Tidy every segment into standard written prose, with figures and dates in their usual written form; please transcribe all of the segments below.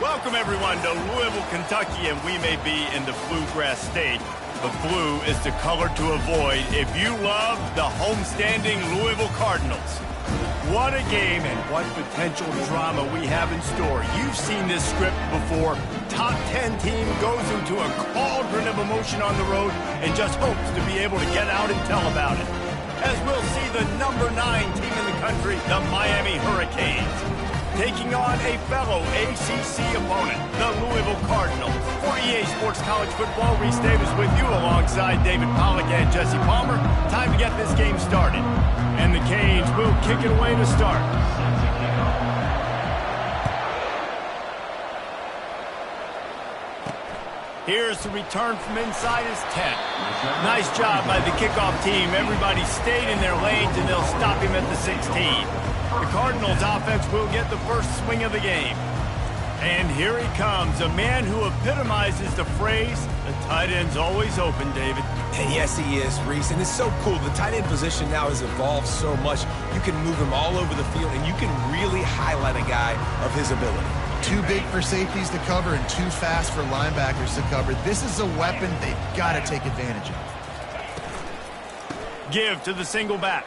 Welcome, everyone, to Louisville, Kentucky, and we may be in the Bluegrass State, but blue is the color to avoid if you love the homestanding Louisville Cardinals. What a game and what potential drama we have in store. You've seen this script before. Top 10 team goes into a cauldron of emotion on the road and just hopes to be able to get out and tell about it. As we'll see the number 9 team in the country, the Miami Hurricanes, taking on a fellow ACC opponent, the Louisville Cardinals. For EA Sports College Football, Reese Davis with you alongside David Pollack and Jesse Palmer. Time to get this game started. And the Canes will kick it away to start. Here's the return from inside his 10. Nice job by the kickoff team. Everybody stayed in their lanes, and they'll stop him at the 16. The Cardinals offense will get the first swing of the game. And here he comes, a man who epitomizes the phrase, the tight end's always open, David. And yes, he is, Reese, and it's so cool. The tight end position now has evolved so much. You can move him all over the field, and you can really highlight a guy of his ability. Too big for safeties to cover and too fast for linebackers to cover. This is a weapon they've got to take advantage of. Give to the single back.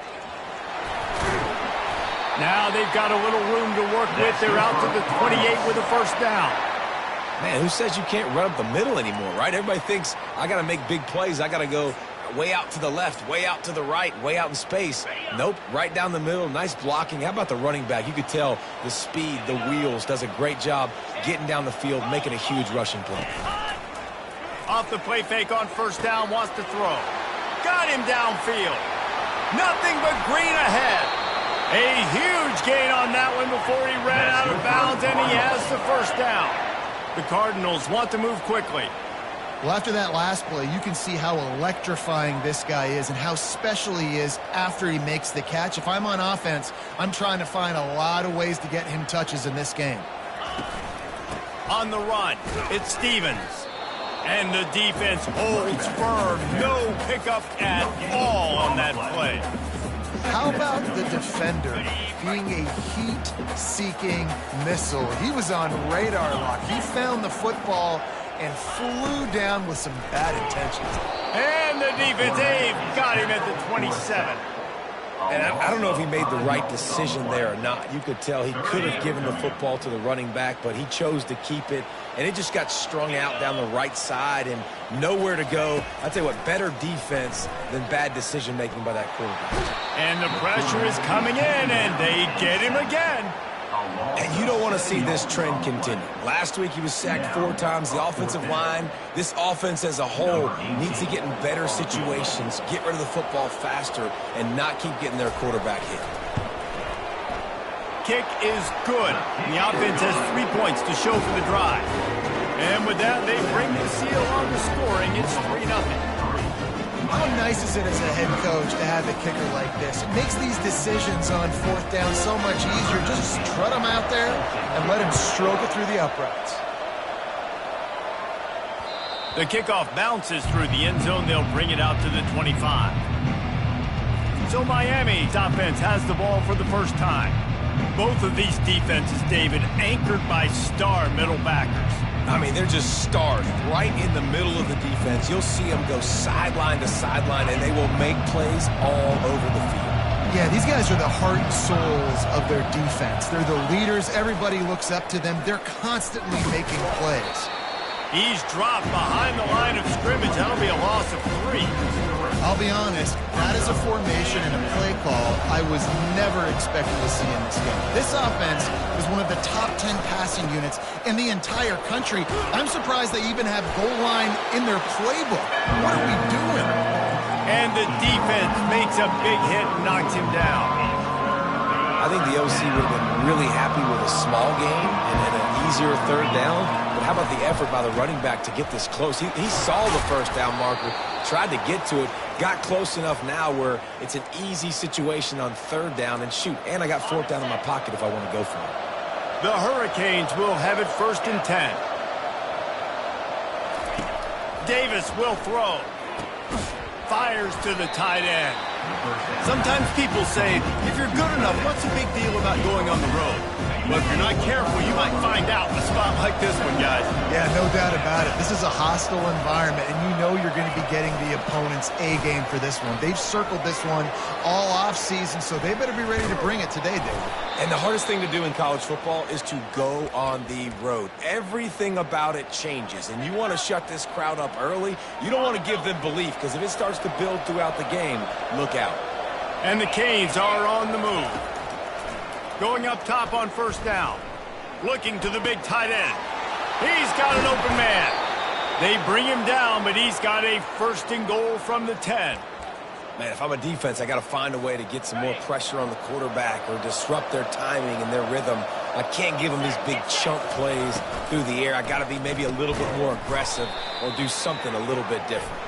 Now they've got a little room to work with. They're out to the 28 with a first down. Man, who says you can't run up the middle anymore, right? Everybody thinks I got to make big plays. I got to go way out to the left, way out to the right, way out in space. Nope, right down the middle. Nice blocking. How about the running back? You could tell the speed, the wheels, does a great job getting down the field, making a huge rushing play. Off the play fake on first down, wants to throw. Got him downfield. Nothing but green ahead. A huge gain on that one before he ran out of bounds, and he has the first down. The Cardinals want to move quickly. Well, after that last play, you can see how electrifying this guy is and how special he is after he makes the catch. If I'm on offense, I'm trying to find a lot of ways to get him touches in this game. On the run, it's Stevens. And the defense holds firm. No pickup at all on that play. How about the defender being a heat-seeking missile? He was on radar lock. He found the football and flew down with some bad intentions. And the defense, Abe, got him at the 27. And I don't know if he made the right decision there or not. You could tell he could have given the football to the running back, but he chose to keep it. And it just got strung out down the right side and nowhere to go. I'll tell you what, better defense than bad decision-making by that quarterback. And the pressure is coming in, and they get him again. And you don't want to see this trend continue. Last week he was sacked 4 times. The offensive line, this offense as a whole, needs to get in better situations, get rid of the football faster, and not keep getting their quarterback hit. Kick is good. The offense has 3 points to show for the drive. And with that, they bring the seal on the scoring. It's 3-0. How nice is it as a head coach to have a kicker like this? It makes these decisions on 4th down so much easier. Just strut him out there and let him stroke it through the uprights. The kickoff bounces through the end zone. They'll bring it out to the 25. So Miami's offense has the ball for the first time. Both of these defenses, David, anchored by star middle backers. I mean, they're just stars right in the middle of the defense. You'll see them go sideline to sideline, and they will make plays all over the field. Yeah, these guys are the heart and souls of their defense. They're the leaders. Everybody looks up to them. They're constantly making plays. He's dropped behind the line of scrimmage. That'll be a loss of 3. I'll be honest, that is a formation and a play call I was never expecting to see in this game. This offense is one of the top 10 passing units in the entire country. I'm surprised they even have goal line in their playbook. What are we doing? And the defense makes a big hit and knocks him down. I think the OC would have been really happy with a small gain and an easier 3rd down. But how about the effort by the running back to get this close? He saw the first down marker, tried to get to it, got close enough now where it's an easy situation on 3rd down. And shoot, and I got 4th down in my pocket if I want to go for it. The Hurricanes will have it 1st and 10. Davis will throw. Fires to the tight end. Sometimes people say, if you're good enough, what's the big deal about going on the road? Well, if you're not careful, you might find out in a spot like this one, guys. Yeah, no doubt about it. This is a hostile environment, and you know you're going to be getting the opponent's A game for this one. They've circled this one all offseason, so they better be ready to bring it today, David. And the hardest thing to do in college football is to go on the road. Everything about it changes, and you want to shut this crowd up early. You don't want to give them belief, because if it starts to build throughout the game, look out. And the Canes are on the move. Going up top on first down. Looking to the big tight end. He's got an open man. They bring him down, but he's got a first and goal from the 10. Man, if I'm a defense, I got to find a way to get some more pressure on the quarterback or disrupt their timing and their rhythm. I can't give them these big chunk plays through the air. I got to be maybe a little bit more aggressive or do something a little bit different.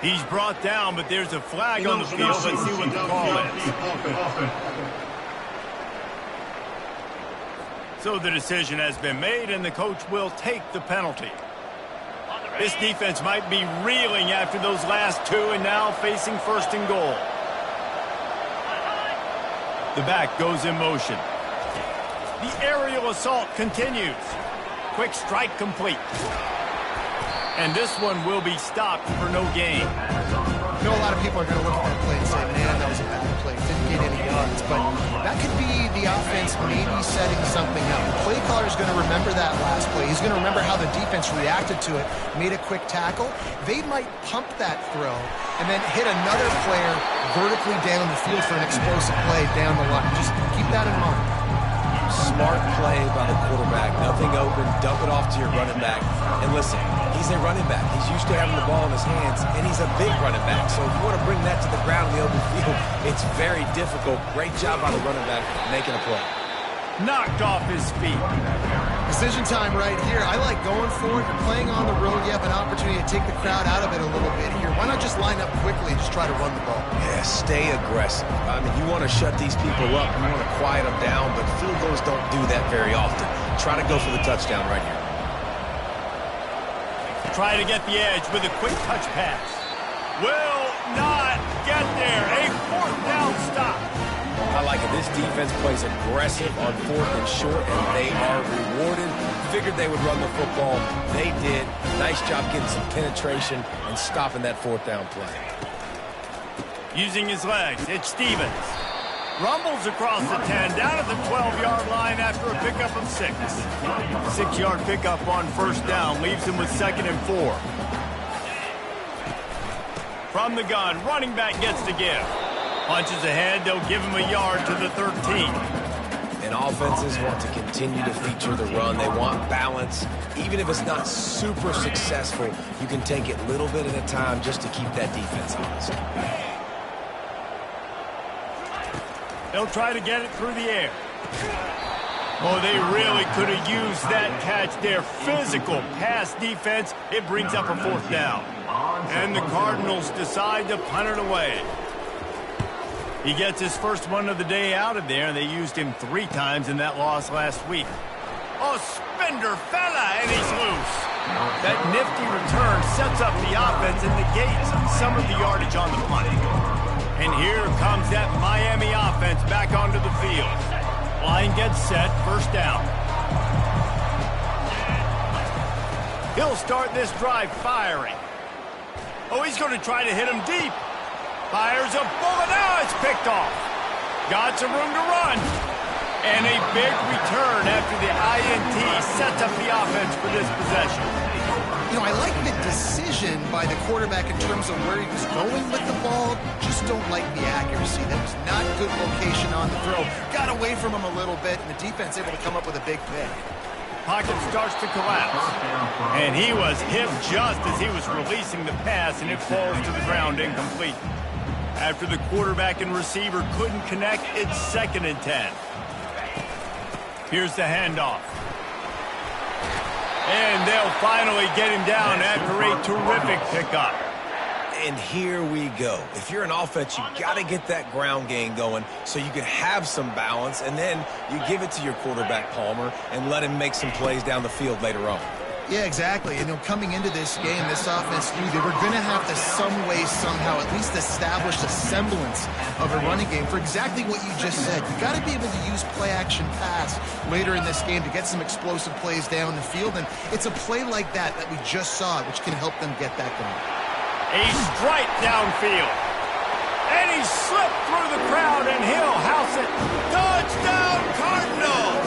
He's brought down, but there's a flag on the field. Let's see what the call is. So the decision has been made, and the coach will take the penalty. This defense might be reeling after those last two and now facing first and goal. The back goes in motion. The aerial assault continues. Quick strike complete. And this one will be stopped for no gain. I know a lot of people are going to look at that play and say, man, that was a bad play. Didn't get any yards. But that could be the offense maybe setting something up. The play caller is going to remember that last play. He's going to remember how the defense reacted to it, made a quick tackle. They might pump that throw and then hit another player vertically down the field for an explosive play down the line. Just keep that in mind. Smart play by the quarterback. Nothing open. Dump it off to your running back. And listen, he's a running back. He's used to having the ball in his hands, and he's a big running back. So if you want to bring that to the ground in the open field, it's very difficult. Great job by the running back making a play. Knocked off his feet. Decision time right here. I like going for it. You're playing on the road. You have an opportunity to take the crowd out of it a little bit here. Why not just line up quickly and just try to run the ball? Yeah, stay aggressive. I mean, you want to shut these people up. You want to quiet them down, but field goals don't do that very often. Try to go for the touchdown right here. Try to get the edge with a quick touch pass. Will not get there. A fourth down stop. I like it. This defense plays aggressive on fourth and short, and they are rewarded. Figured they would run the football. They did. Nice job getting some penetration and stopping that fourth down play. Using his legs, it's Stevens. Rumbles across the 10, down at the 12-yard line after a pickup of 6. 6-yard pickup on first down leaves him with 2nd and 4. From the gun, running back gets the give. Punches ahead, they'll give him a yard to the 13. And offenses want to continue to feature the run. They want balance. Even if it's not super successful, you can take it little bit at a time just to keep that defense honest. They'll try to get it through the air. Oh, they really could have used that catch there. Physical pass defense. It brings up a fourth down. And the Cardinals decide to punt it away. He gets his first one of the day out of there, and they used him 3 times in that loss last week. Oh, spender fella, and he's loose. That nifty return sets up the offense and negates some of the yardage on the punt. And here comes that Miami offense back onto the field. Line gets set, first down. He'll start this drive firing. Oh, he's going to try to hit him deep. Fires a bullet. Now it's picked off. Got some room to run. And a big return after the INT sets up the offense for this possession. You know, I like the decision by the quarterback in terms of where he was going with the ball. Just don't like the accuracy. That was not good location on the throw. Got away from him a little bit, and the defense able to come up with a big pick. Pocket starts to collapse. And he was hit just as he was releasing the pass, and it falls to the ground incomplete. After the quarterback and receiver couldn't connect, it's 2nd and 10. Here's the handoff. And they'll finally get him down after a terrific pickup. And here we go. If you're an offense, you got to get that ground game going so you can have some balance, and then you give it to your quarterback, Palmer, and let him make some plays down the field later on. Yeah, exactly. And coming into this game, this offense knew they were going to have to some way, somehow, at least establish a semblance of a running game for exactly what you just said. You got to be able to use play-action pass later in this game to get some explosive plays down the field. And it's a play like that we just saw, which can help them get that going. A strike downfield. And he slipped through the crowd, and he'll house it. Touchdown, Cardinals!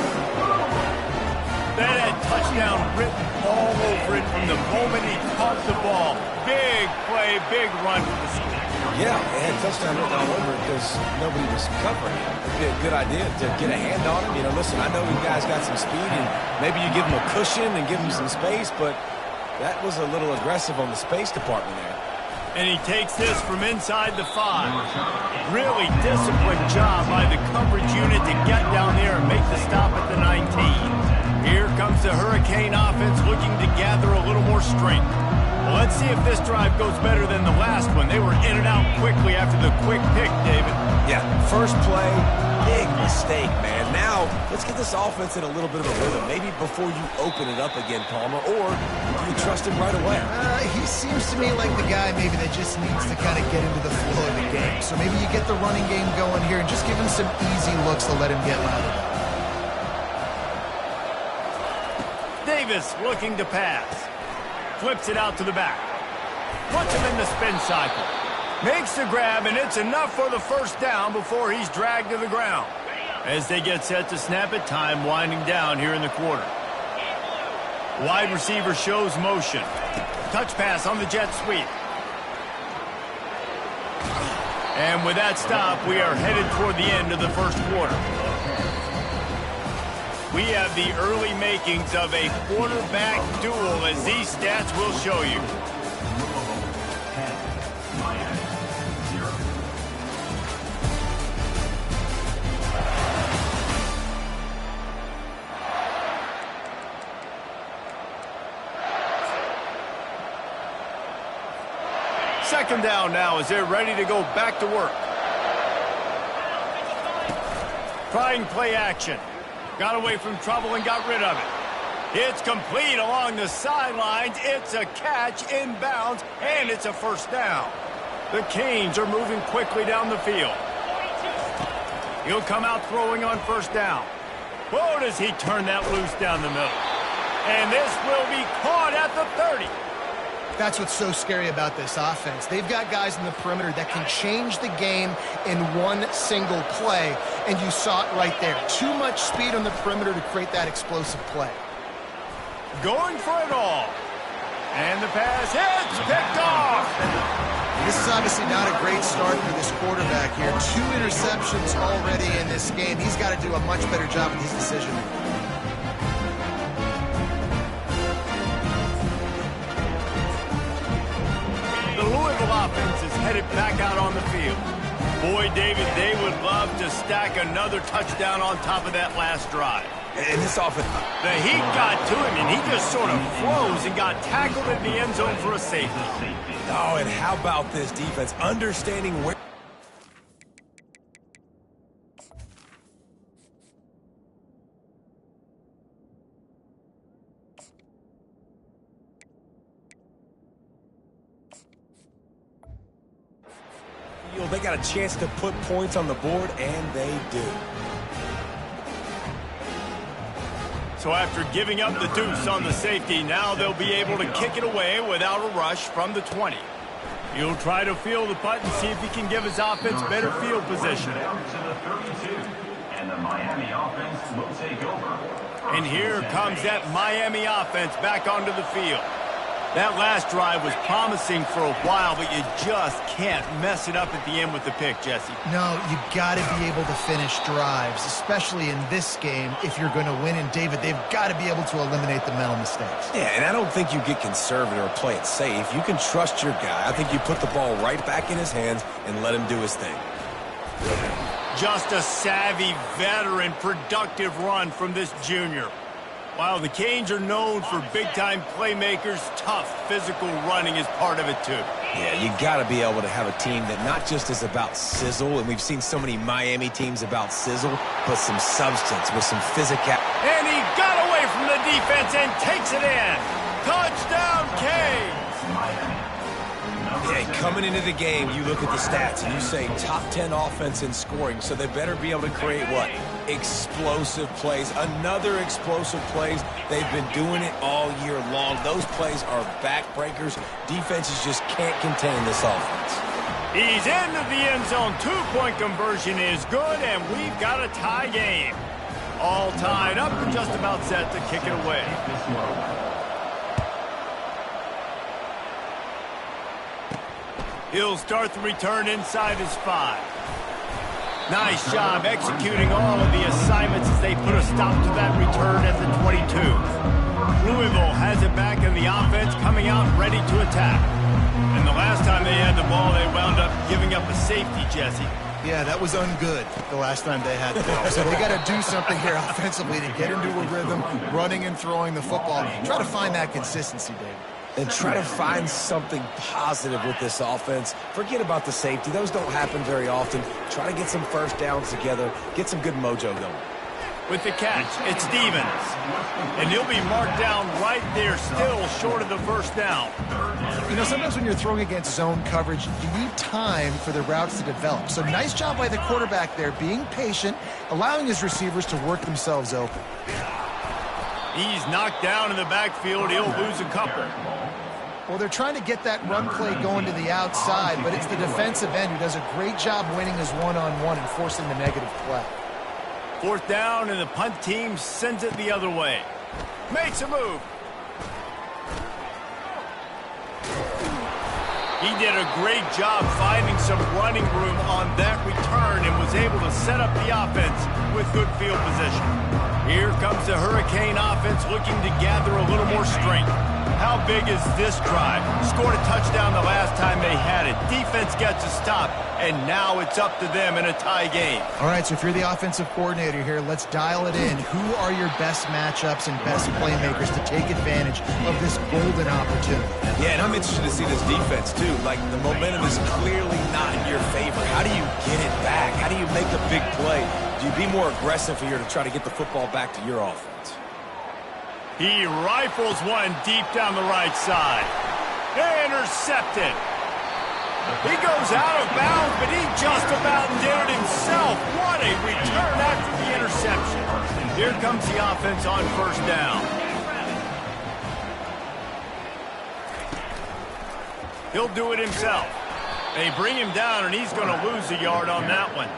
That had touchdown written all over it from the moment he caught the ball. Big play, big run for the score. Yeah, it had touchdown written all over it because nobody was covering him. It'd be a good idea to get a hand on him. You know, listen, I know you guys got some speed, and maybe you give him a cushion and give him some space, but that was a little aggressive on the space department there. And he takes this from inside the 5. Really disciplined job by the coverage unit to get down there and make the stop at the 19. Here comes the Hurricane offense looking to gather a little more strength. Well, let's see if this drive goes better than the last one. They were in and out quickly after the quick pick, David. Yeah, first play, big mistake, man. Now, let's get this offense in a little bit of a rhythm. Maybe before you open it up again, Palmer, or do you trust him right away? He seems to me like the guy maybe that just needs to kind of get into the flow of the game. So maybe you get the running game going here and just give him some easy looks to let him get louder. Davis looking to pass. Flips it out to the back. Puts him in the spin cycle. Makes the grab, and it's enough for the first down before he's dragged to the ground. As they get set to snap it, time winding down here in the quarter. Wide receiver shows motion. Touch pass on the jet sweep. And with that stop, we are headed toward the end of the first quarter. We have the early makings of a quarterback duel, as these stats will show you. Second down now as they're ready to go back to work. Trying play action. Got away from trouble and got rid of it. It's complete along the sidelines. It's a catch inbounds, and it's a first down. The Canes are moving quickly down the field. He'll come out throwing on first down. Whoa, does he turn that loose down the middle. And this will be caught at the 30. That's what's so scary about this offense. They've got guys in the perimeter that can change the game in one single play, and you saw it right there. Too much speed on the perimeter to create that explosive play. Going for it all. And the pass hits, picked off. This is obviously not a great start for this quarterback here. 2 interceptions already in this game. He's got to do a much better job with his decision-making. The Louisville offense is headed back out on the field. Boy, David, they would love to stack another touchdown on top of that last drive. And this offense... The heat got to him, and he just sort of froze and got tackled in the end zone for a safety. Oh, and how about this defense? Understanding where... They got a chance to put points on the board, and they do. So after giving up the deuce on the safety, now they'll be able to kick it away without a rush from the 20. He'll try to field the punt and see if he can give his offense better field position. And the Miami offense will take over. And here comes that Miami offense back onto the field. That last drive was promising for a while, but you just can't mess it up at the end with the pick, Jesse. No, you got to be able to finish drives, especially in this game if you're going to win. And, David, they've got to be able to eliminate the mental mistakes. Yeah, and I don't think you get conservative or play it safe. You can trust your guy. I think you put the ball right back in his hands and let him do his thing. Just a savvy, veteran, productive run from this junior. While the Canes are known for big-time playmakers, tough physical running is part of it, too. Yeah, you got to be able to have a team that not just is about sizzle, and we've seen so many Miami teams about sizzle, but some substance with some physicality. And he got away from the defense and takes it in. coming into the game, you look at the stats and you say top 10 offense in scoring, so they better be able to create what? Explosive plays. Another explosive plays. They've been doing it all year long. Those plays are backbreakers. Defenses just can't contain this offense. He's into the end zone. Two-point conversion is good, and we've got a tie game. All tied up and just about set to kick it away. He'll start the return inside his 5. Nice job executing all of the assignments as they put a stop to that return at the 22. Louisville has it back in the offense, coming out ready to attack. And the last time they had the ball, they wound up giving up a safety, Jesse. Yeah, that was ungood the last time they had the ball. So they got to do something here offensively to get into a rhythm, running and throwing the football. Try to find that consistency, David. And try to find something positive with this offense. Forget about the safety. Those don't happen very often. Try to get some first downs together. Get some good mojo going. With the catch, it's Stevens. And he'll be marked down right there, still short of the first down. You know, sometimes when you're throwing against zone coverage, you need time for the routes to develop. So nice job by the quarterback there, being patient, allowing his receivers to work themselves open. He's knocked down in the backfield. He'll lose a couple. Well, they're trying to get that run play going to the outside, but it's the defensive end who does a great job winning his one-on-one and forcing the negative play. Fourth down, and the punt team sends it the other way. Makes a move. He did a great job finding some running room on that return and was able to set up the offense with good field position. Here comes the Hurricane offense looking to gather a little more strength. How big is this drive? Scored a touchdown the last time they had it. Defense gets a stop, and now it's up to them in a tie game. All right, so if you're the offensive coordinator here, let's dial it in. Who are your best matchups and best playmakers to take advantage of this golden opportunity? Yeah, and I'm interested to see this defense, too. Like, the momentum is clearly not in your favor. How do you get it back? How do you make a big play? Do you be more aggressive here to try to get the football back to your offense? He rifles one deep down the right side. Intercepted. He goes out of bounds, but he just about did it himself. What a return after the interception. Here comes the offense on first down. He'll do it himself. They bring him down, and he's going to lose a yard on that one.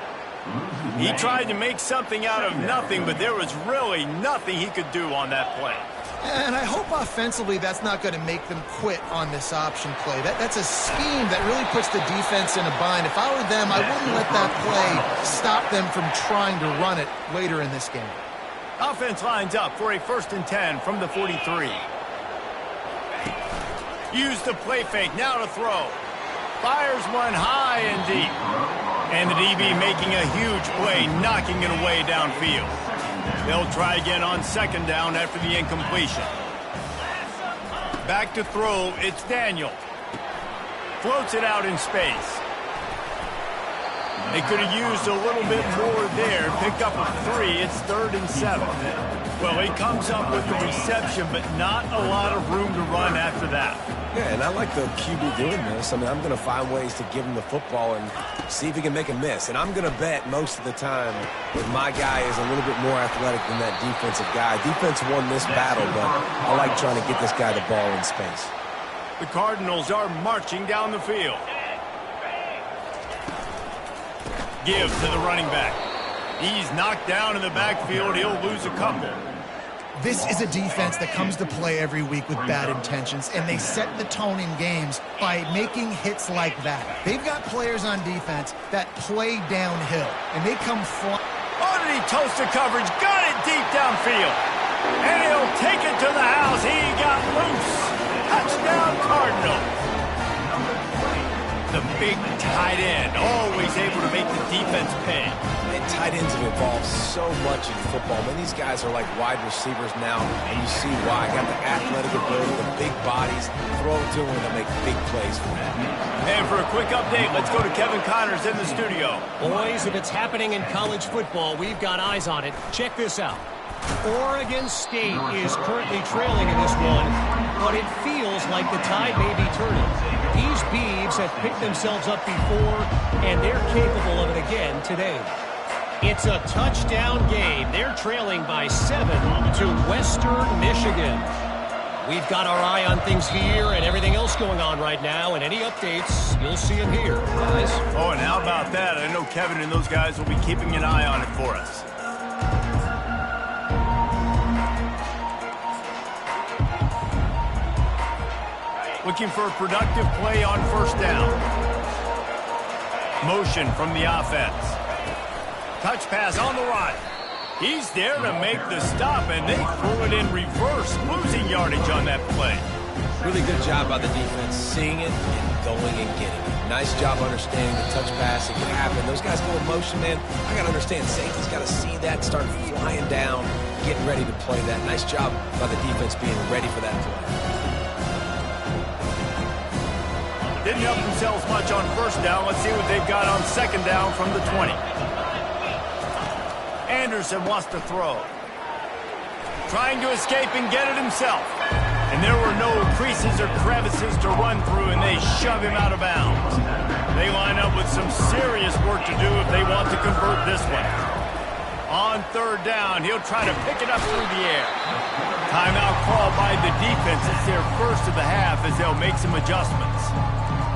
He tried to make something out of nothing, but there was really nothing he could do on that play. And I hope offensively that's not going to make them quit on this option play. That's a scheme that really puts the defense in a bind. If I were them, I wouldn't let that play stop them from trying to run it later in this game. Offense lines up for a 1st and 10 from the 43. Use the play fake, now to throw. Fires one high and deep. And the DB making a huge play, knocking it away downfield. They'll try again on 2nd down after the incompletion. Back to throw, it's Daniel. Floats it out in space. They could have used a little bit more there. Pick up a 3, it's 3rd and 7. Well, he comes up with the reception, but not a lot of room to run after that. Yeah, and I like the QB doing this. I mean, I'm going to find ways to give him the football and see if he can make a miss. And I'm going to bet most of the time that my guy is a little bit more athletic than that defensive guy. Defense won this battle, but I like trying to get this guy the ball in space. The Cardinals are marching down the field. Give to the running back. He's knocked down in the backfield. He'll lose a couple. This is a defense that comes to play every week with bad intentions, and they set the tone in games by making hits like that. They've got players on defense that play downhill, and they come flying. Oh, did he toast the coverage? Got it deep downfield. And he'll take it to the house. He got loose. Touchdown, Cardinal. The big tight end, always able to make the defense pay. And tight ends have evolved so much in football. Man, these guys are like wide receivers now, and you see why. Got the athletic ability, the big bodies, throw it to them to make big plays for them. And for a quick update, let's go to Kevin Connors in the studio. Boys, if it's happening in college football, we've got eyes on it. Check this out. Oregon State is currently trailing in this one but it feels like the tide may be turning. These Beavs have picked themselves up before, and they're capable of it again today. It's a touchdown game. They're trailing by 7 to Western Michigan. We've got our eye on things here and everything else going on right now, and any updates, you'll see them here, guys. Oh, and how about that? I know Kevin and those guys will be keeping an eye on it for us. Looking for a productive play on first down. Motion from the offense. Touch pass on the right. He's there to make the stop, and they threw it in reverse, losing yardage on that play. Really good job by the defense, seeing it and going and getting it. Nice job understanding the touch pass. It can happen. Those guys go in motion, man. I got to understand, safety's got to see that, start flying down, getting ready to play that. Nice job by the defense being ready for that play. Didn't help themselves much on first down. Let's see what they've got on second down from the 20. Anderson wants to throw. Trying to escape and get it himself. And there were no creases or crevices to run through, and they shove him out of bounds. They line up with some serious work to do if they want to convert this one. On third down, he'll try to pick it up through the air. Timeout call by the defense. It's their first of the half as they'll make some adjustments.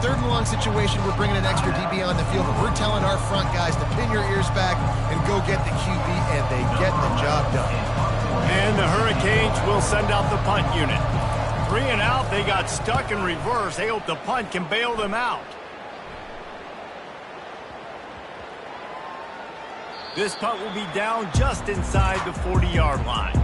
Third and long situation, we're bringing an extra DB on the field. We're telling our front guys to pin your ears back and go get the QB, and they get the job done. And the Hurricanes will send out the punt unit. 3 and out, they got stuck in reverse. They hope the punt can bail them out. This punt will be down just inside the 40-yard line.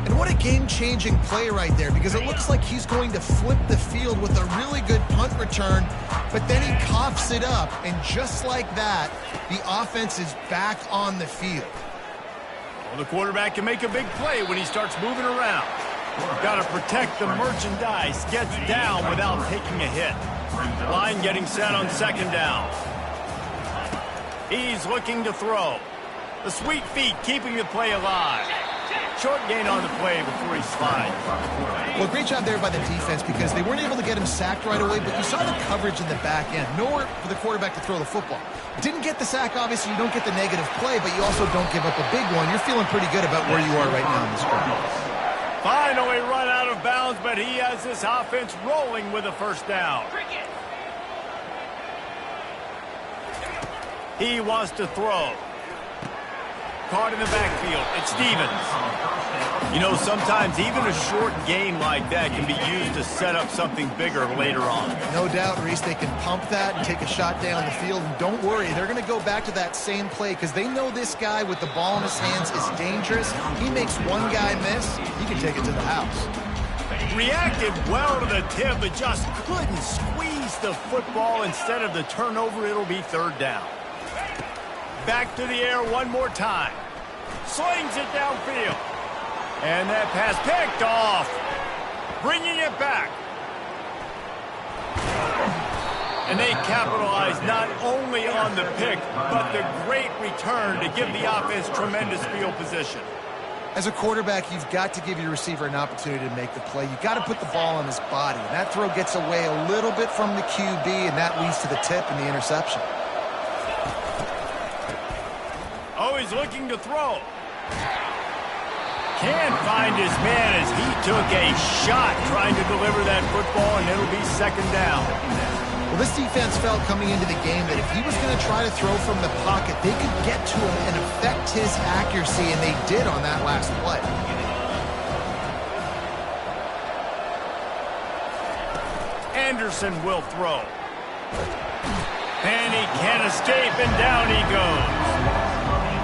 And what a game-changing play right there, because it looks like he's going to flip the field with a really good punt return, but then he coughs it up, and just like that, the offense is back on the field. Well, the quarterback can make a big play when he starts moving around. Got to protect the merchandise, gets down without taking a hit. Line getting set on second down. He's looking to throw. The sweet feet keeping the play alive. Short gain on the play before he slides. Well, great job there by the defense because they weren't able to get him sacked right away, but you saw the coverage in the back end. Nowhere for the quarterback to throw the football. Didn't get the sack, obviously. You don't get the negative play, but you also don't give up a big one. You're feeling pretty good about where you are right now in this game. Finally run out of bounds, but he has this offense rolling with a first down. He wants to throw. Caught in the backfield. It's Stevens. You know, sometimes even a short gain like that can be used to set up something bigger later on. No doubt, Reese, they can pump that and take a shot down the field. And don't worry, they're going to go back to that same play because they know this guy with the ball in his hands is dangerous. He makes one guy miss, he can take it to the house. Reacted well to the tip, but just couldn't squeeze the football. Instead of the turnover, it'll be third down. Back to the air one more time. Slings it downfield. And that pass picked off. Bringing it back. And they capitalize not only on the pick, but the great return to give the offense tremendous field position. As a quarterback, you've got to give your receiver an opportunity to make the play. You've got to put the ball on his body. And that throw gets away a little bit from the QB, and that leads to the tip and the interception. Oh, he's looking to throw. Can't find his man as he took a shot trying to deliver that football, and it'll be second down. Well, this defense felt coming into the game that if he was going to try to throw from the pocket, they could get to him and affect his accuracy, and they did on that last play. Anderson will throw. And he can't escape, and down he goes.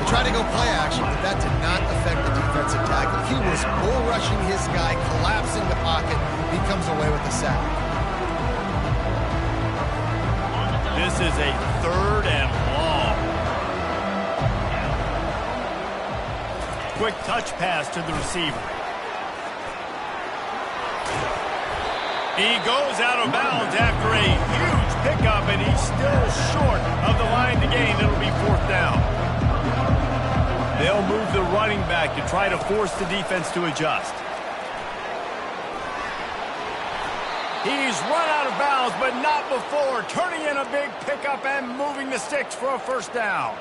He tried to go play action, but that did not affect the defensive tackle. He was bull rushing his guy, collapsing the pocket. He comes away with a sack. This is a third and long. Quick touch pass to the receiver. He goes out of bounds after a huge pickup, and he's still short of the line to gain. It'll be fourth down. They'll move the running back to try to force the defense to adjust. He's run out of bounds, but not before. Turning in a big pickup and moving the sticks for a first down.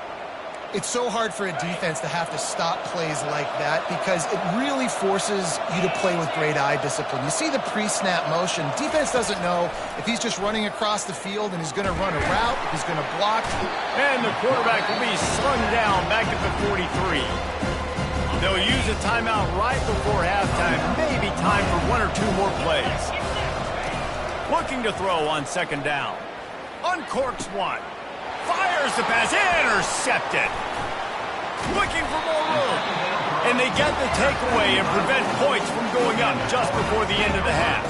It's so hard for a defense to have to stop plays like that because it really forces you to play with great eye discipline. You see the pre-snap motion. Defense doesn't know if he's just running across the field and he's going to run a route, if he's going to block. And the quarterback will be slung down back at the 43. They'll use a timeout right before halftime. Maybe time for one or two more plays. Looking to throw on second down. Uncorks one. Fires the pass. Intercepted. Looking for more room. And they get the takeaway and prevent points from going up just before the end of the half.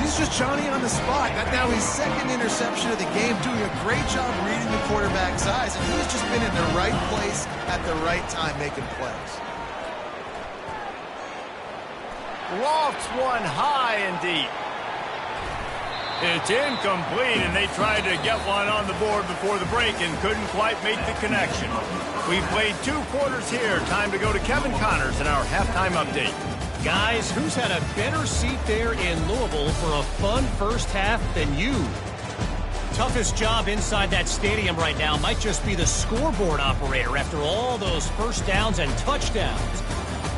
He's just Johnny on the spot. Got now his second interception of the game, doing a great job reading the quarterback's eyes, and he's just been in the right place at the right time making plays. Lofts one high and deep. It's incomplete, and they tried to get one on the board before the break and couldn't quite make the connection. We've played 2 quarters here. Time to go to Kevin Connors in our halftime update. Guys, who's had a better seat there in Louisville for a fun first half than you? Toughest job inside that stadium right now might just be the scoreboard operator after all those first downs and touchdowns.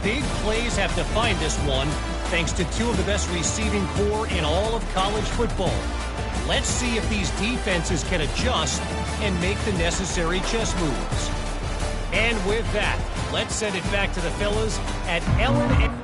Big plays have defined this one, thanks to 2 of the best receiving corps in all of college football. Let's see if these defenses can adjust and make the necessary chess moves. And with that, let's send it back to the fellas at Ellen.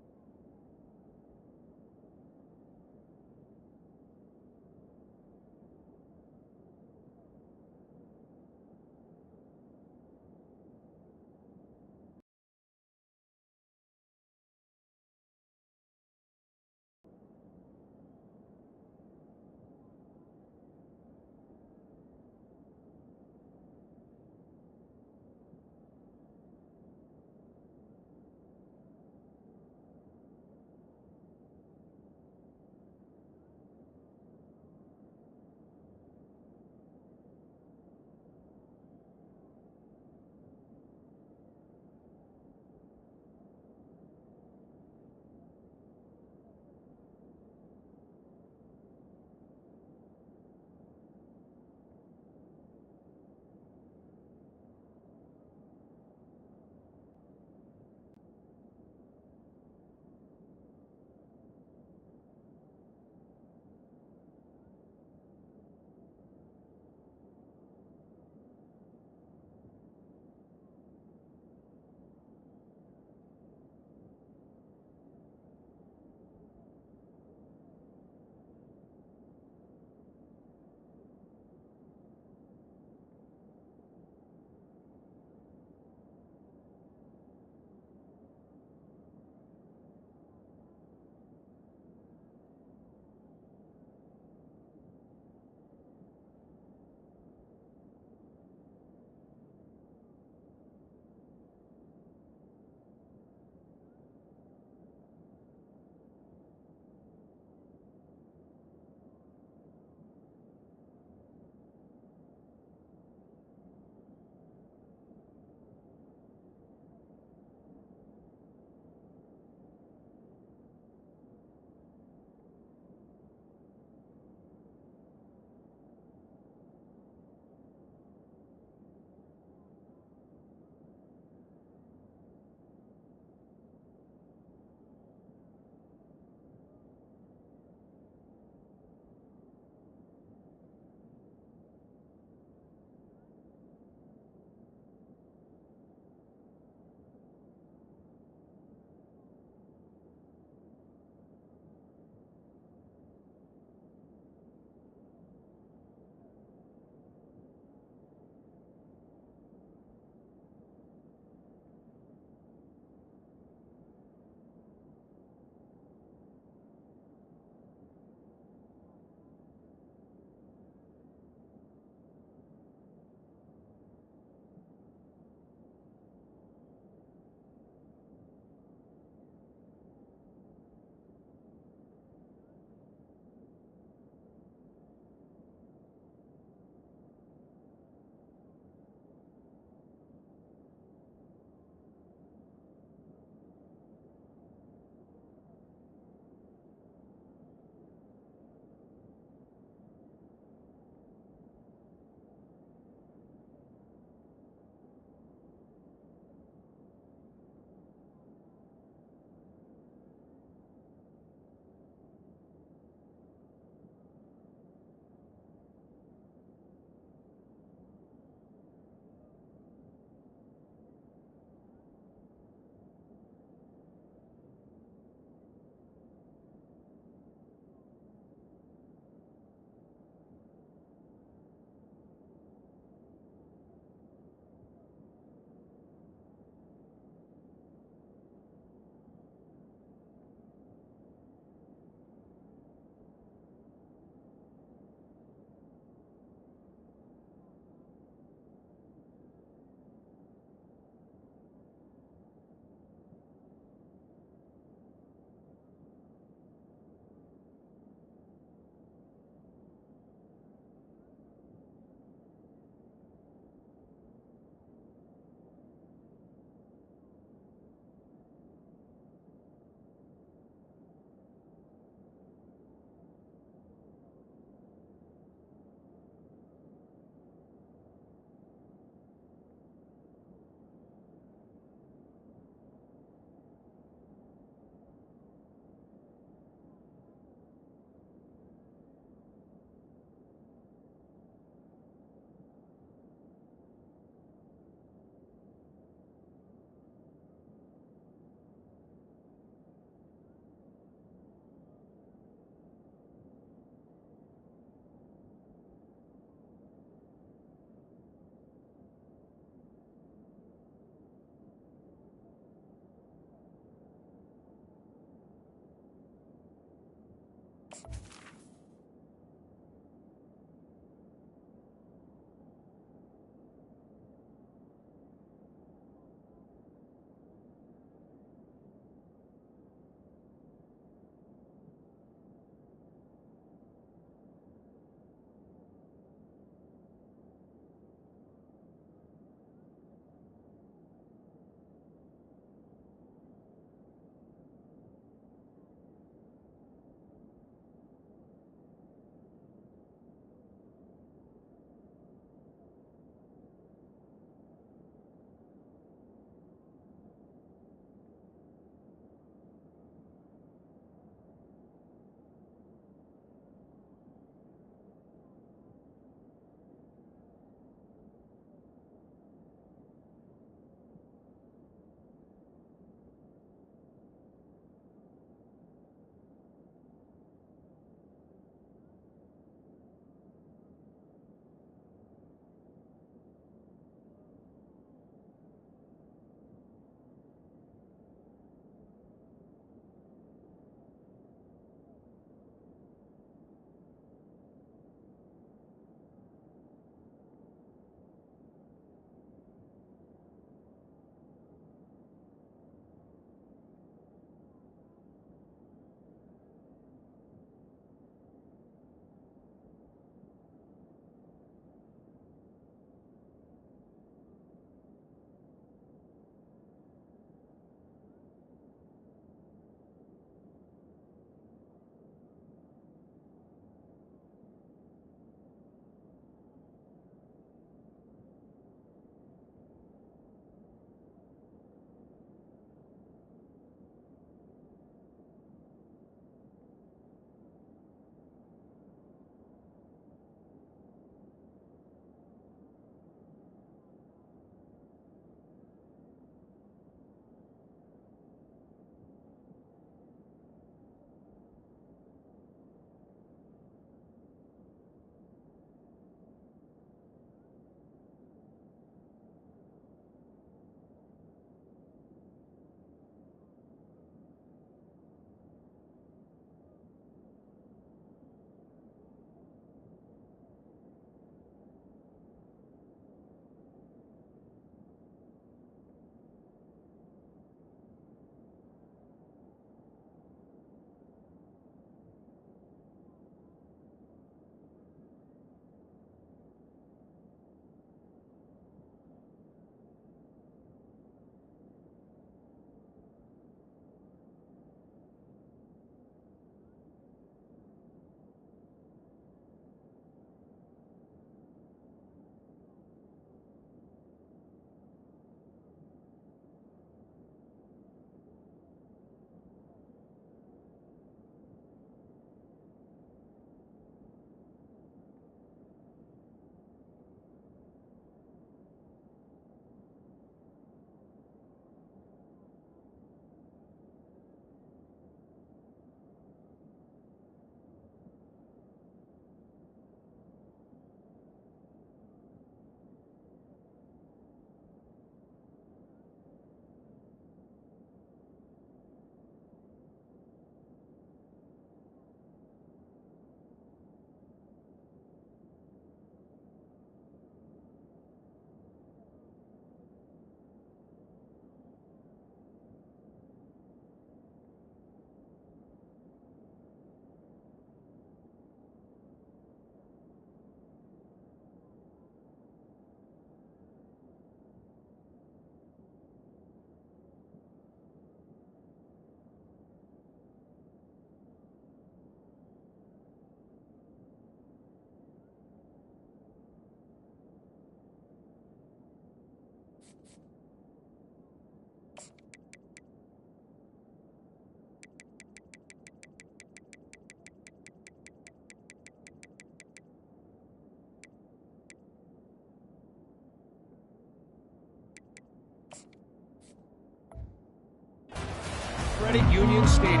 Credit Union Stadium.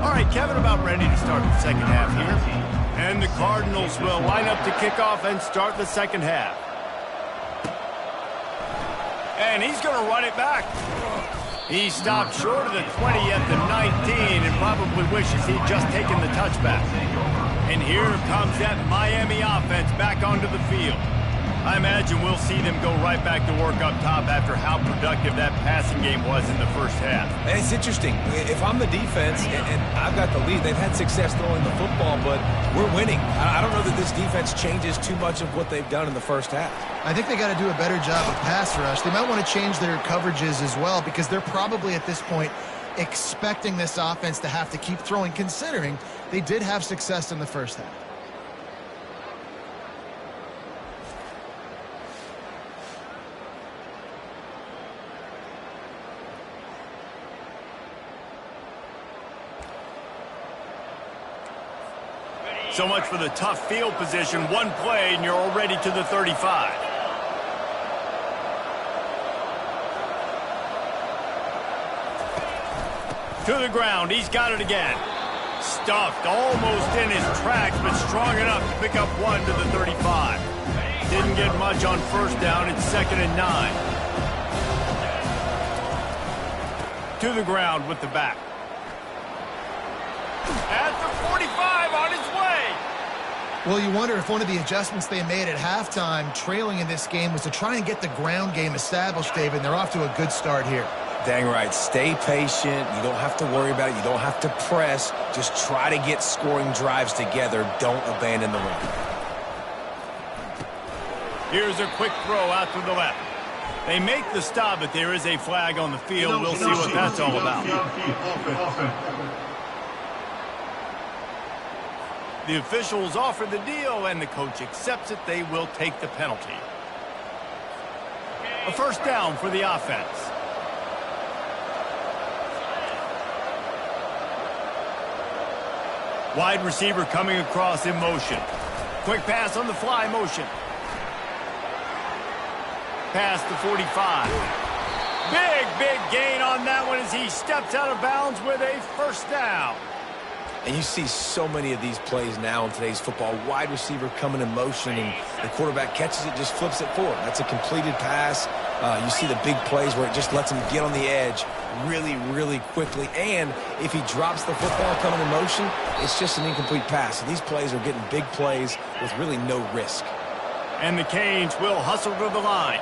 All right, Kevin, about ready to start the second half here. And the Cardinals will line up to kick off and start the second half. And he's going to run it back. He stopped short of the 20 at the 19 and probably wishes he'd just taken the touchback. And here comes that Miami offense back onto the field. I imagine we'll see them go right back to work up top after how productive that passing game was in the first half. And it's interesting. If I'm the defense and I've got the lead, they've had success throwing the football, but we're winning. I don't know that this defense changes too much of what they've done in the first half. I think they got to do a better job of pass rush. They might want to change their coverages as well because they're probably at this point expecting this offense to have to keep throwing, considering they did have success in the first half. So much for the tough field position. One play and you're already to the 35. To the ground. He's got it again. Stuffed almost in his tracks, but strong enough to pick up one to the 35. Didn't get much on first down. It's 2nd and 9. To the ground with the back. At the 45 on his way. Well, you wonder if one of the adjustments they made at halftime, trailing in this game, was to try and get the ground game established, David. And they're off to a good start here. Dang right. Stay patient. You don't have to worry about it. You don't have to press. Just try to get scoring drives together. Don't abandon the run. Here's a quick throw out to the left. They make the stop, but there is a flag on the field. We'll see what that's all about. The officials offer the deal, and the coach accepts it. They will take the penalty. A first down for the offense. Wide receiver coming across in motion. Quick pass on the fly motion. Past the 45. Big gain on that one as he steps out of bounds with a first down. And you see so many of these plays now in today's football. Wide receiver coming in motion, and the quarterback catches it, just flips it forward. That's a completed pass. You see the big plays where it just lets him get on the edge really quickly. And if he drops the football coming in motion, it's just an incomplete pass. So these plays are getting big plays with really no risk. And the Canes will hustle to the line.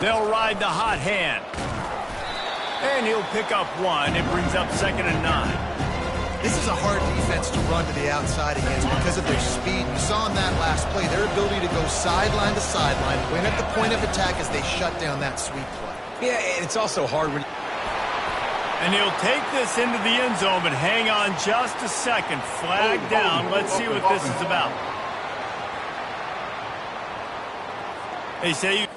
They'll ride the hot hand. And he'll pick up one. It brings up 2nd and 9. This is a hard defense to run to the outside against because of their speed. You saw in that last play their ability to go sideline to sideline, win at the point of attack as they shut down that sweep play. Yeah, and it's also hard when... And he'll take this into the end zone, but hang on just a second. Flag down. Let's see what this is about. They say you...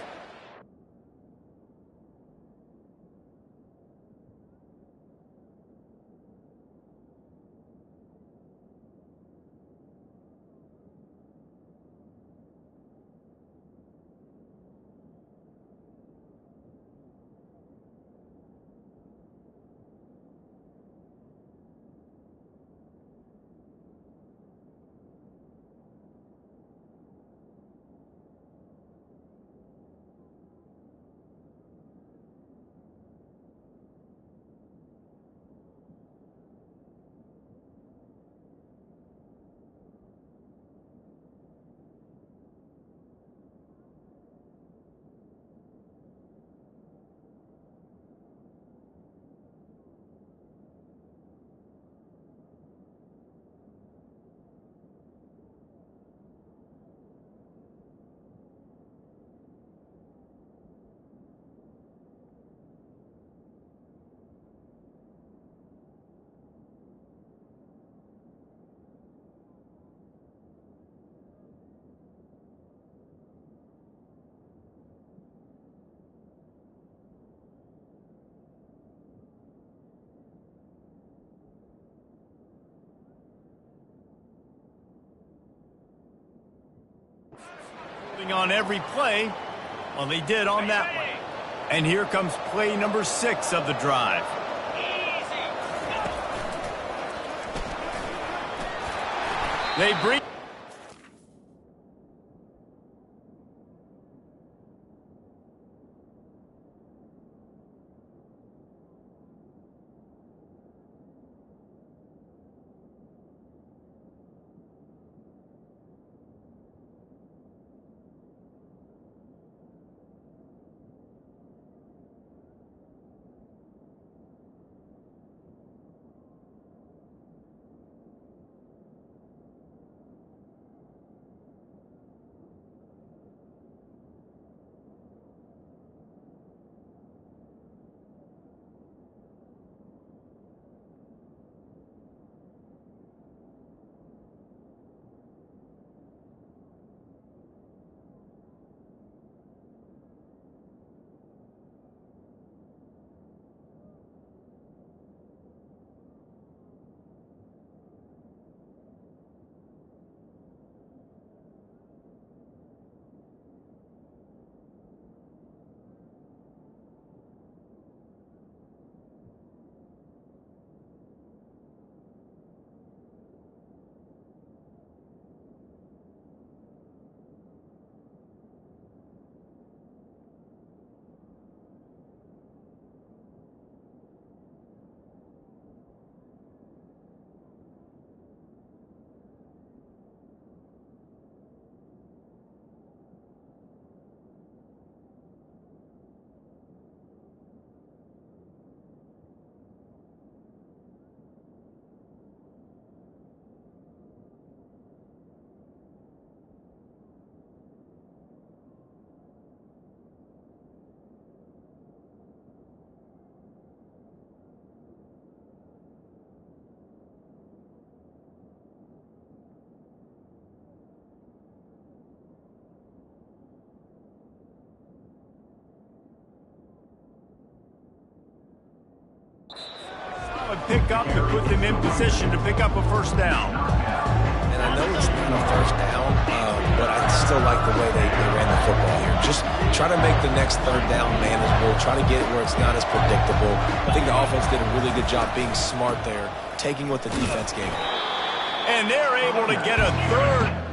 passing on every play. Well, they did on that one. And here comes play number 6 of the drive. They bring... pick up to put them in position to pick up a first down. And I know it's not a first down, but I still like the way they ran the football here. Just try to make the next third down manageable. Try to get it where it's not as predictable. I think the offense did a really good job being smart there, taking what the defense gave them. And they're able to get a third.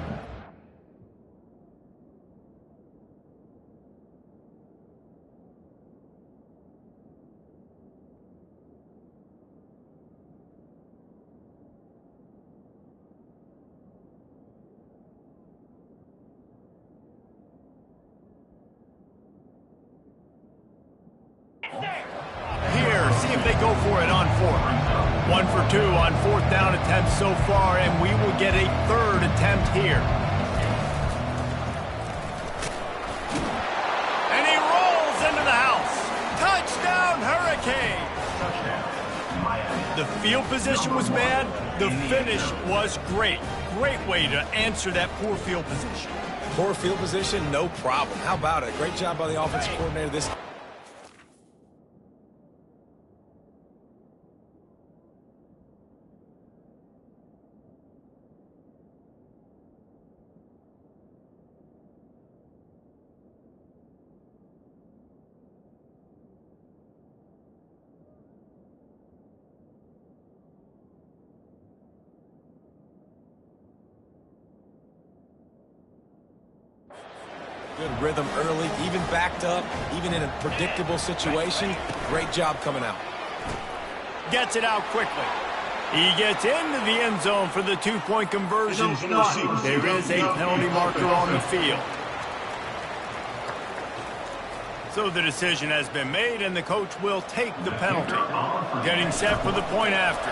Go for it on 4th. 1 for 2 on 4th down attempts so far, and we will get a 3rd attempt here. And he rolls into the house. Touchdown, Hurricane! The field position was bad. The finish was great. Great way to answer that poor field position. Poor field position, no problem. How about it? Great job by the offensive coordinator. This. Good rhythm early, even backed up, even in a predictable situation. Great job coming out. Gets it out quickly. He gets into the end zone for the 2-point conversion. There is a penalty marker on the field. So the decision has been made, and the coach will take the penalty. Getting set for the point after.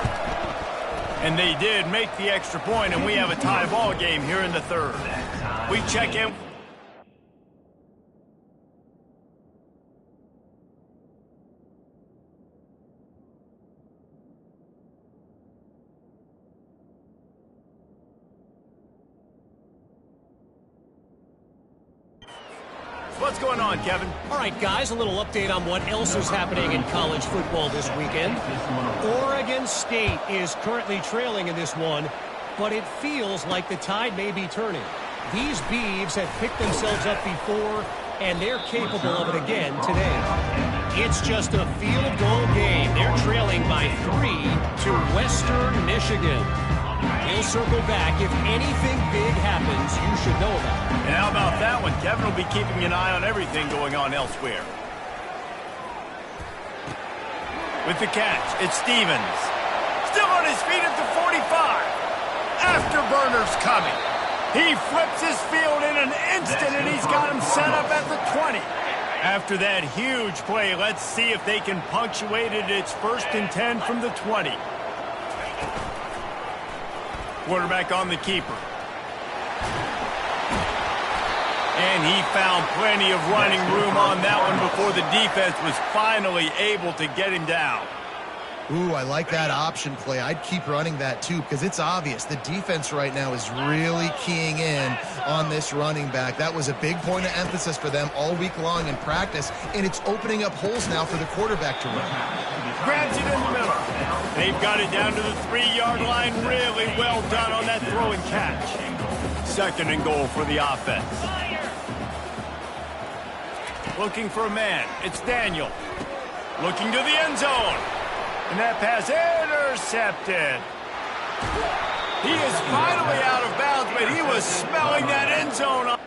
And they did make the extra point, and we have a tie ball game here in the 3rd. We check in. What's going on, Kevin? All right, guys, a little update on what else is happening in college football this weekend. Oregon State is currently trailing in this one, but it feels like the tide may be turning. These Beavs have picked themselves up before, and they're capable of it again today. It's just a field goal game. They're trailing by 3 to Western Michigan. We'll circle back. If anything big happens, you should know about it. And how about that one? Kevin will be keeping an eye on everything going on elsewhere. With the catch, it's Stevens. Still on his feet at the 45. Afterburner's coming. He flips his field in an instant, and he's got him set up at the 20. After that huge play, let's see if they can punctuate it. It's 1st and 10 from the 20. Quarterback on the keeper. And he found plenty of running room on that one before the defense was finally able to get him down. Ooh, I like that option play. I'd keep running that too because it's obvious the defense right now is really keying in on this running back. That was a big point of emphasis for them all week long in practice, and it's opening up holes now for the quarterback to run. Grabs it in the middle. They've got it down to the 3-yard line. Really well done on that throw and catch. 2nd and goal for the offense. Looking for a man. It's Daniel. Looking to the end zone. And that pass intercepted. He is finally out of bounds, but he was smelling that end zone.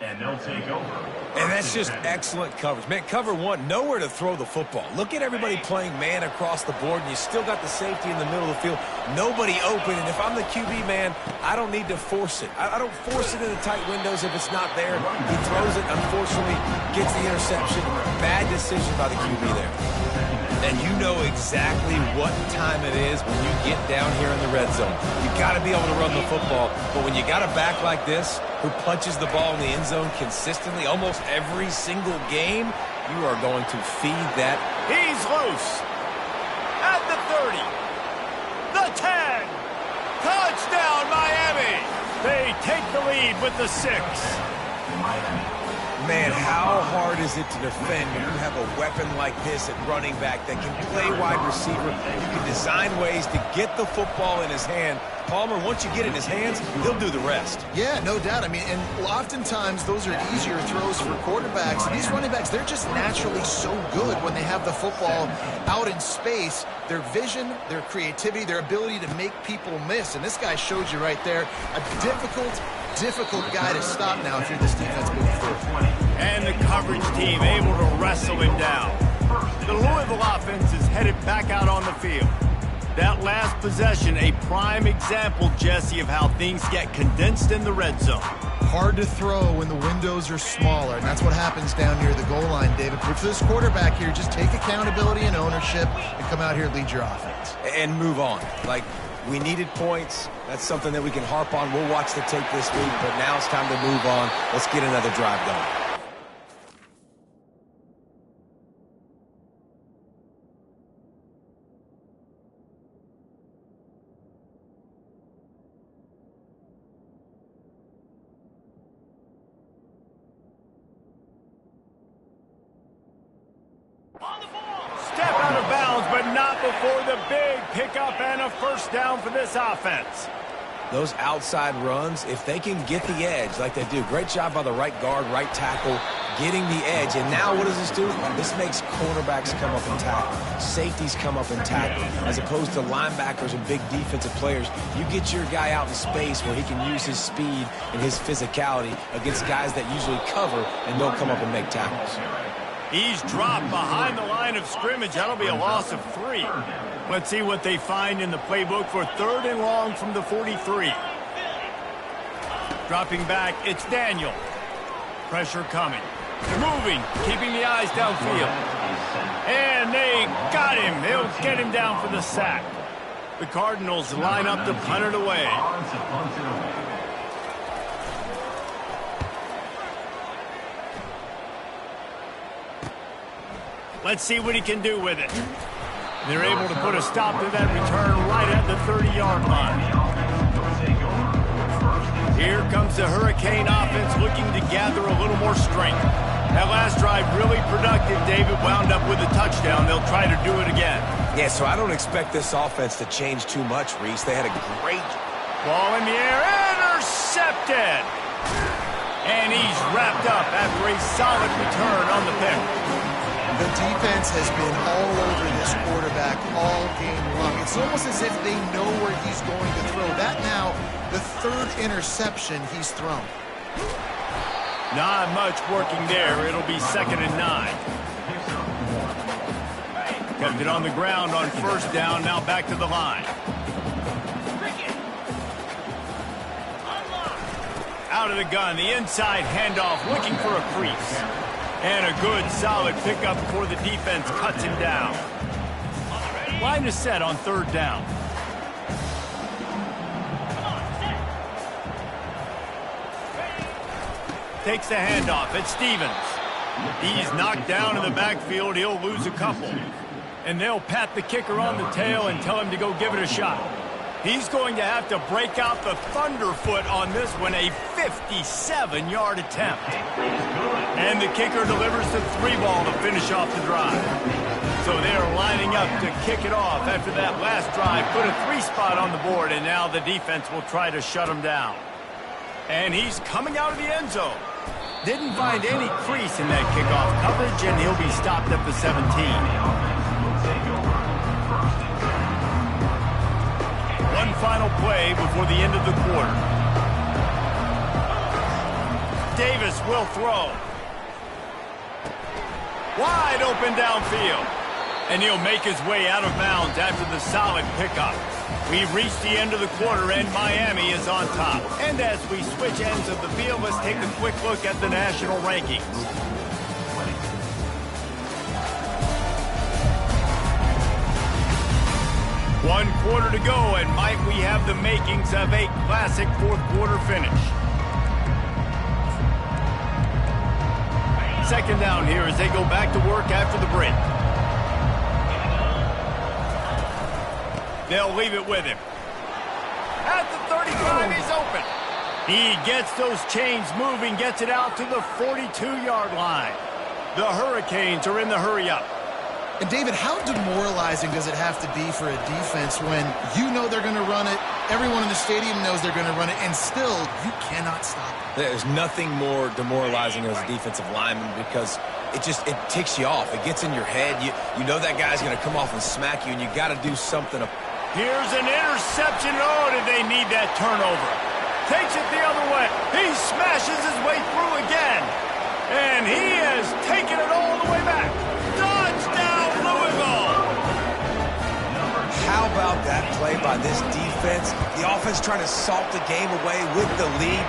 And they'll take over. And that's just excellent coverage. Man, cover one, nowhere to throw the football. Look at everybody playing man across the board, and you still got the safety in the middle of the field. Nobody open, and if I'm the QB, man, I don't need to force it. I don't force it in the tight windows if it's not there. He throws it, unfortunately, gets the interception. Bad decision by the QB there. And you know exactly what time it is when you get down here in the red zone. You've got to be able to run the football. But when you got a back like this who punches the ball in the end zone consistently almost every single game, you are going to feed that. He's loose at the 30. lead with the 6. Man, how hard is it to defend when you have a weapon like this at running back that can play wide receiver? You can design ways to get the football in his hand. Palmer, once you get it in his hands, he'll do the rest. Yeah, no doubt. I mean, and oftentimes those are easier throws for quarterbacks. And these running backs, they're just naturally so good when they have the football out in space. Their vision, their creativity, their ability to make people miss. And this guy showed you right there a difficult guy to stop now if you're this defense moving forward. And the coverage team able to wrestle him down. The Louisville offense is headed back out on the field. That last possession, a prime example, Jesse, of how things get condensed in the red zone. Hard to throw when the windows are smaller, and that's what happens down near the goal line, David. But for this quarterback here, just take accountability and ownership and come out here and lead your offense. And move on. Like, we needed points. That's something that we can harp on. We'll watch the tape this week, but now it's time to move on. Let's get another drive going. Step out of bounds, but not before the big pickup and a first down for this offense. Those outside runs, if they can get the edge like they do, great job by the right guard, right tackle, getting the edge. And now what does this do? This makes cornerbacks come up and tackle, safeties come up and tackle, as opposed to linebackers and big defensive players. You get your guy out in space where he can use his speed and his physicality against guys that usually cover and don't come up and make tackles. He's dropped behind the line of scrimmage. That'll be a loss of 3. Let's see what they find in the playbook for 3rd and long from the 43. Dropping back, it's Daniel. Pressure coming. Moving, keeping the eyes downfield. And they got him. They'll get him down for the sack. The Cardinals line up to punt it away. Let's see what he can do with it. They're able to put a stop to that return right at the 30-yard line. Here comes the Hurricane offense looking to gather a little more strength. That last drive really productive. David wound up with a touchdown. They'll try to do it again. Yeah, so I don't expect this offense to change too much, Reese. They had a great ball in the air. Intercepted. And he's wrapped up after a solid return on the pick. The defense has been all over this quarterback all game long. It's almost as if they know where he's going to throw. That now, the 3rd interception he's thrown. Not much working there. It'll be 2nd and 9. Kept it on the ground on 1st down. Now back to the line. Out of the gun, the inside handoff, looking for a crease. And a good, solid pickup before the defense cuts him down. Line is set on 3rd down. Takes the handoff. It's Stevens. He's knocked down in the backfield. He'll lose a couple. And they'll pat the kicker on the tail and tell him to go give it a shot. He's going to have to break out the thunderfoot on this one, a 57-yard attempt. And the kicker delivers the 3-ball to finish off the drive. So they're lining up to kick it off after that last drive. Put a 3-spot on the board, and now the defense will try to shut him down. And he's coming out of the end zone. Didn't find any crease in that kickoff coverage, and he'll be stopped at the 17. One final play before the end of the quarter. Davis will throw. Wide open downfield. And he'll make his way out of bounds after the solid pickup. We've reached the end of the quarter, and Miami is on top. And as we switch ends of the field, let's take a quick look at the national rankings. One quarter to go, and might we have the makings of a classic 4th quarter finish. 2nd down here as they go back to work after the break. They'll leave it with him. At the 35, he's open. He gets those chains moving, gets it out to the 42-yard line. The Hurricanes are in the hurry-up. And, David, how demoralizing does it have to be for a defense when you know they're going to run it, everyone in the stadium knows they're going to run it, and still you cannot stop it? There's nothing more demoralizing as a defensive lineman because it ticks you off. It gets in your head. You know that guy's going to come off and smack you, and you got to do something. Here's an interception. Oh, did they need that turnover? Takes it the other way. He smashes his way through again. And he has taken it all the way back. Touchdown, Louisville! How about that play by this defense? The offense trying to salt the game away with the lead.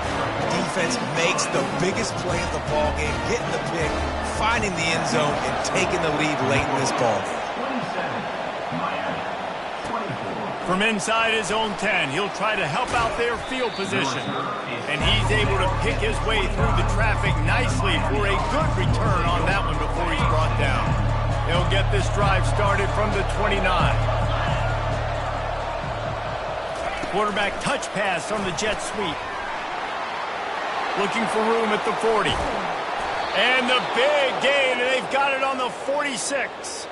Defense makes the biggest play of the ball game, getting the pick, finding the end zone, and taking the lead late in this ball game. From inside his own 10, he'll try to help out their field position. And he's able to pick his way through the traffic nicely for a good return on that one before he's brought down. He'll get this drive started from the 29. Quarterback touch pass on the jet sweep. Looking for room at the 40. And the big gain, and they've got it on the 46.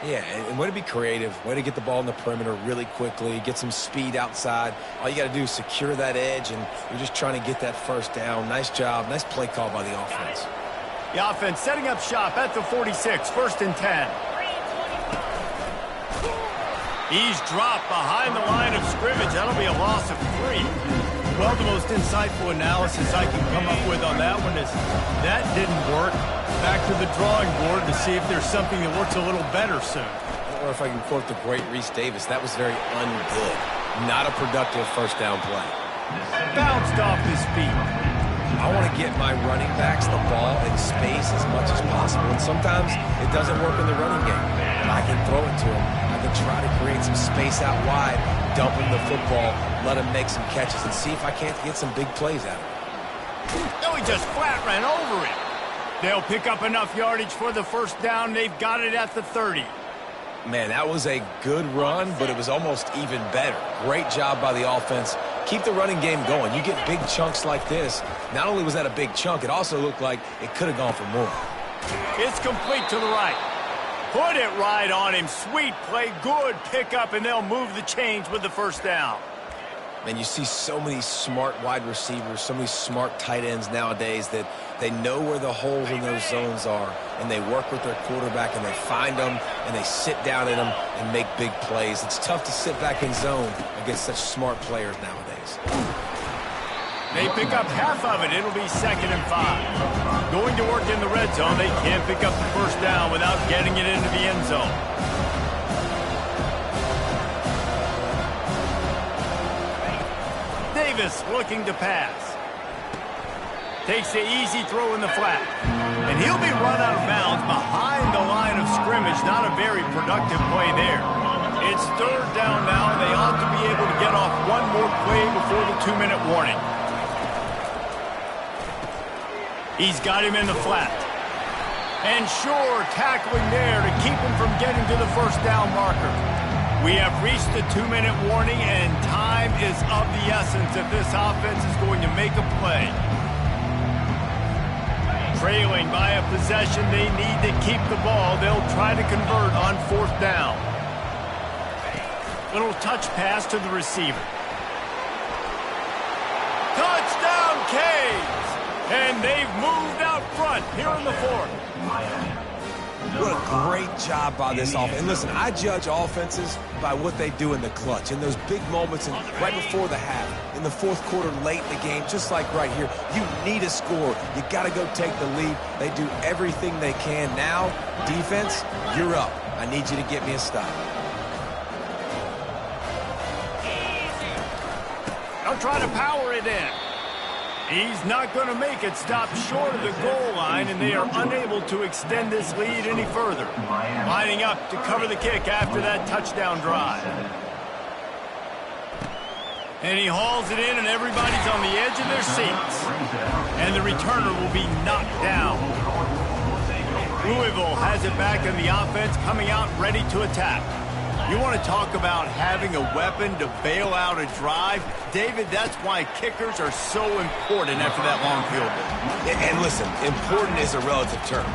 Yeah, and way to be creative, way to get the ball in the perimeter really quickly, get some speed outside. All you got to do is secure that edge, and you're just trying to get that first down. Nice job, nice play call by the offense. The offense setting up shop at the 46, 1st and 10. He's dropped behind the line of scrimmage. That'll be a loss of 3. Well, the most insightful analysis I can come up with on that one is that didn't work. Back to the drawing board to see if there's something that works a little better soon. Or if I can quote the great Reese Davis, that was very ungood. Not a productive first down play. Bounced off his feet. I want to get my running backs the ball in space as much as possible. And sometimes it doesn't work in the running game. But I can throw it to them. I can try to create some space out wide, dump him the football, let him make some catches, and see if I can't get some big plays out of him. No, he just flat ran over it. They'll pick up enough yardage for the first down. They've got it at the 30. Man, that was a good run, but it was almost even better. Great job by the offense. Keep the running game going. You get big chunks like this. Not only was that a big chunk, it also looked like it could have gone for more. It's complete to the right. Put it right on him. Sweet play, good pickup, and they'll move the chains with the first down. Man, you see so many smart wide receivers, so many smart tight ends nowadays that they know where the holes in those zones are, and they work with their quarterback, and they find them, and they sit down in them and make big plays. It's tough to sit back in zone against such smart players nowadays. They pick up half of it. It'll be 2nd and 5. Going to work in the red zone. They can't pick up the first down without getting it into the end zone. Davis looking to pass. Takes the easy throw in the flat. And he'll be run out of bounds behind the line of scrimmage. Not a very productive play there. It's 3rd down now, and they ought to be able to get off one more play before the 2-minute warning. He's got him in the flat. And sure, tackling there to keep him from getting to the first down marker. We have reached the 2-minute warning, and time is of the essence if this offense is going to make a play. Trailing by a possession, they need to keep the ball. They'll try to convert on 4th down. Little touch pass to the receiver. Touchdown, Canes! And they've moved out front here in the 4th. What a great job by this offense. And listen, I judge offenses by what they do in the clutch, in those big moments and right before the half, in the 4th quarter, late in the game, just like right here. You need a score. You got to go take the lead. They do everything they can. Now, defense, you're up. I need you to get me a stop. They'll try to power it in. He's not going to make it. Stop short of the goal line, and they are unable to extend this lead any further. Lining up to cover the kick after that touchdown drive. And he hauls it in, and everybody's on the edge of their seats. And the returner will be knocked down. Louisville has it back, and the offense coming out ready to attack. You want to talk about having a weapon to bail out a drive? David, that's why kickers are so important after that long field goal. And listen, important is a relative term.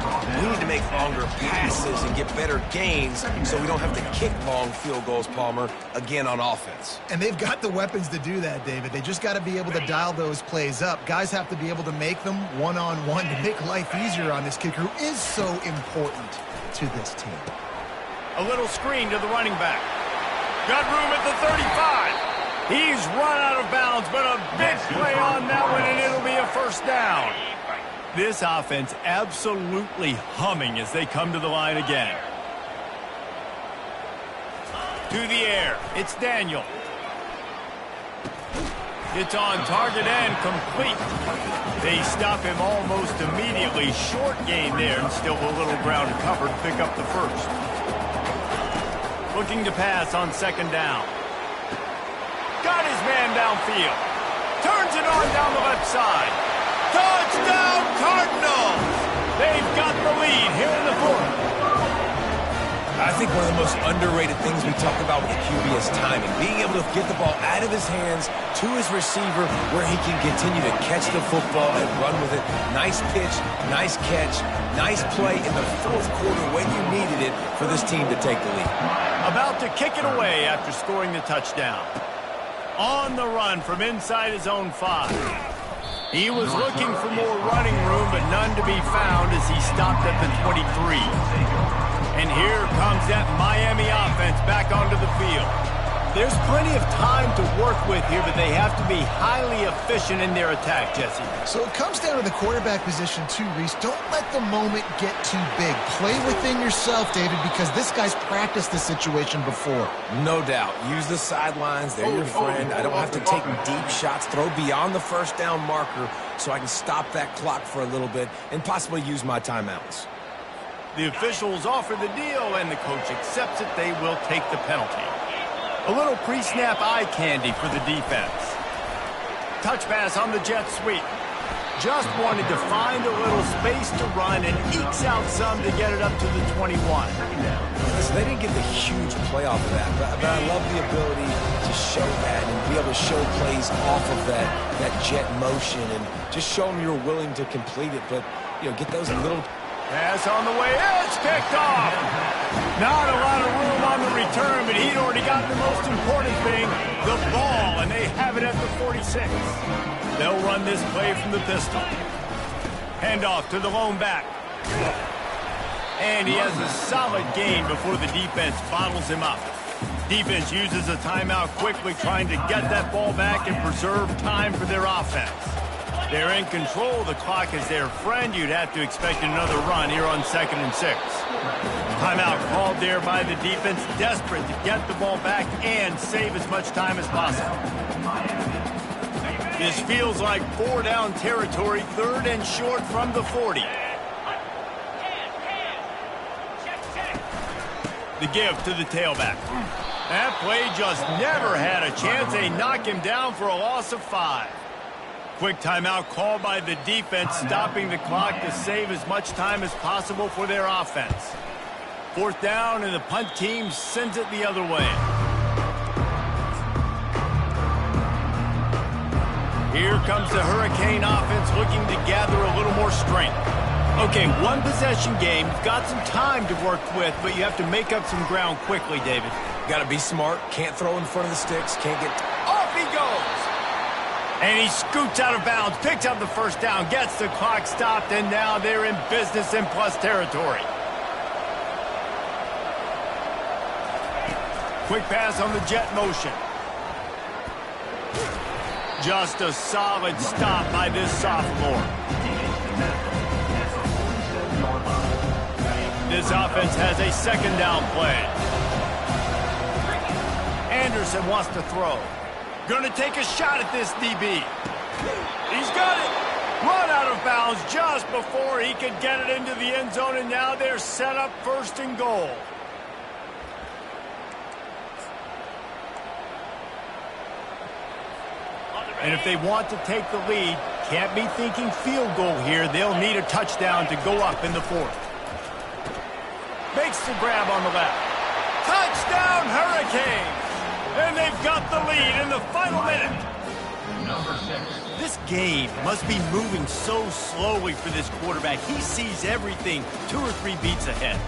We need to make longer passes and get better gains so we don't have to kick long field goals, Palmer, again on offense. And they've got the weapons to do that, David. They just got to be able to dial those plays up. Guys have to be able to make them one-on-one to make life easier on this kicker who is so important to this team. A little screen to the running back. Got room at the 35. He's run out of bounds, but a big play on that one, and it'll be a first down. This offense absolutely humming as they come to the line again. To the air. It's Daniel. It's on target and complete. They stop him almost immediately. Short gain there, and still a little ground covered. Pick up the first. Looking to pass on second down. Got his man downfield. Turns it on down the left side. Touchdown Cardinals! They've got the lead here in the fourth. I think one of the most underrated things we talk about with the QB is timing. Being able to get the ball out of his hands to his receiver where he can continue to catch the football and run with it. Nice pitch, nice catch, nice play in the fourth quarter when you needed it for this team to take the lead. About to kick it away after scoring the touchdown. On the run from inside his own 5. He was looking for more running room, but none to be found as he stopped at the 23. And here comes that Miami offense back onto the field. There's plenty of time to work with here, but they have to be highly efficient in their attack, Jesse. So it comes down to the quarterback position too, Reese. Don't let the moment get too big. Play within yourself, David, because this guy's practiced this situation before. No doubt. Use the sidelines. They're your friend. I don't have to take deep shots. Throw beyond the first down marker so I can stop that clock for a little bit and possibly use my timeouts. The officials offer the deal, and the coach accepts it. They will take the penalty. A little pre-snap eye candy for the defense. Touch pass on the jet sweep. Just wanted to find a little space to run and ekes out some to get it up to the 21. So they didn't get the huge play off of that, but I love the ability to show that and be able to show plays off of that jet motion and just show them you're willing to complete it, but get those little... Pass on the way. It's picked off. Not a lot of room on the return, but he'd already got the most important thing, the ball, and they have it at the 46. They'll run this play from the pistol. Handoff to the lone back. And he has a solid gain before the defense bottles him up. Defense uses a timeout quickly, trying to get that ball back and preserve time for their offense. They're in control. The clock is their friend. You'd have to expect another run here on 2nd and 6. Timeout called there by the defense, desperate to get the ball back and save as much time as possible. This feels like 4-down territory, 3rd and short from the 40. The give to the tailback. That play just never had a chance. They knock him down for a loss of 5. Quick timeout called by the defense, stopping the clock to save as much time as possible for their offense. 4th down, and the punt team sends it the other way. Here comes the Hurricane offense looking to gather a little more strength. Okay, 1 possession game. You've got some time to work with, but you have to make up some ground quickly, David. Got to be smart. Can't throw in front of the sticks. Can't get... Off he goes! And he scoots out of bounds, picks up the first down, gets the clock stopped, and now they're in business in plus territory. Quick pass on the jet motion. Just a solid stop by this sophomore. This offense has a 2nd down play. Anderson wants to throw. Gonna take a shot at this DB. He's got it. Run out of bounds just before he could get it into the end zone, and now they're set up 1st and goal. And if they want to take the lead, can't be thinking field goal here. They'll need a touchdown to go up in the 4th. Makes the grab on the left. Touchdown, Hurricanes! And they've got the lead in the final minute. Number 6. This game must be moving so slowly for this quarterback. He sees everything 2 or 3 beats ahead.